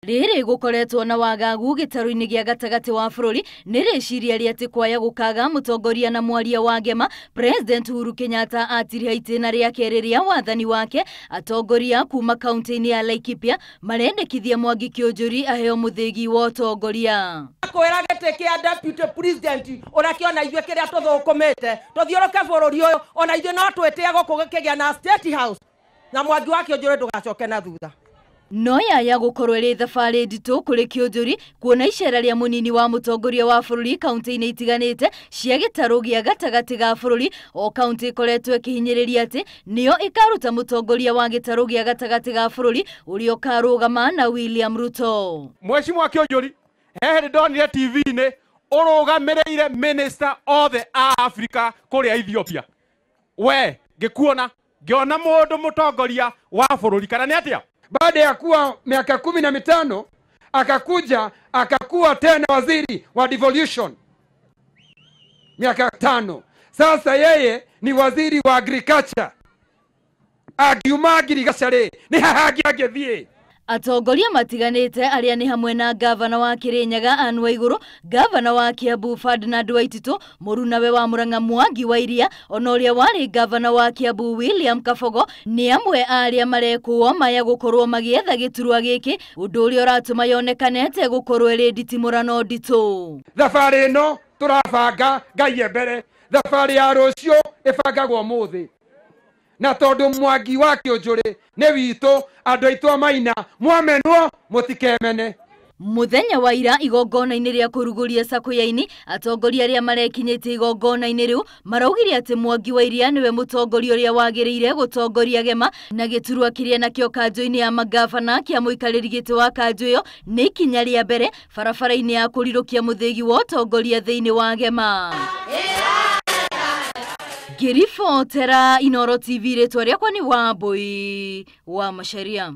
Riri gukoretwo na wagagu gitaru-ini gia gatagati wa bururi niriciria riati kwaya gukaga mutongoria na mwaria wa GEMA President Uhuru Kenyatta atiri haitina ria keri ria wathani wake atongoria kuuma kaunti-ini ya Laikipia marendekithia Mwangi Kiunjuri aheo muthigi wa utongoria. Kwera gete kia deputy president orakiona ithwe kiria tuthukumite tuthiuruke bururi uyu ona ithwe no twite gukugikia na state house na Mwangi wa Kiunjuri tugacoke na thutha. No ya gukorwo ri thabari nditu kuri Kiunjuri kuona icera ria munini wa mutongoria wa bururi kaunti-ini itiganite cia gitaru gia gatagati ga bururi o kaunti ikoretwo ikihinyiriria ati nio ikaruta mutongoria wa gitaru gia gatagati ga bururi uria ukarugama na William Ruto. Mheshimiwa Kiunjuri hehe ndonire TV-ini urugamirire minister of the Africa kuria Ethiopia we ngikuona ngiona mundu mutongoria wa bururi kana ni atia. Baada ya kuwa miaka 15 akakuja akakuwa tena waziri wa devolution miaka 5. Sasa yeye ni waziri wa agriculture. Agiumagiri gacare ni hahagi agethie. Atongoria matiganite aria ni hamwe na gavana wa Kirinyaga Anne Waiguru, gavana wa Kiambu Ferdinand Waititu, murunawe wa Murang'a Mwangi wa Iria, onoria wari gavana wa Kiambu William Kabogo ni amwe aria marekuo maya gukorwo magietha giturwa giki undu uria uratuma yonekanete gukorwo iri nditimurano nditu. Thabari no turabanga Ngai mbere, thabari ya rucio ibangagwo muthi. Na tondu Mwangi wa Kiunjuri ni witu andu aitu amaina mwamenwo mutikemene. Muthenya wa ira igongona-ini ria kuruguria sakuya-ini atongoria aria marekinyitie igongona-ini riu maraugire ati Mwangi wa Iria niwe mutongoria uria wagiriire gutongoria GEMA na giturwa kiria nakio kanjo-ini ya magavana kia muikariri giti wa kanjo iyo ni ikinya ria mbere barabara-ini ya kurirukia muthigi wa utongoria thiini wa GEMA. Girifotera Inooro TV ritwa riakwa ni Wambui wa Masharia.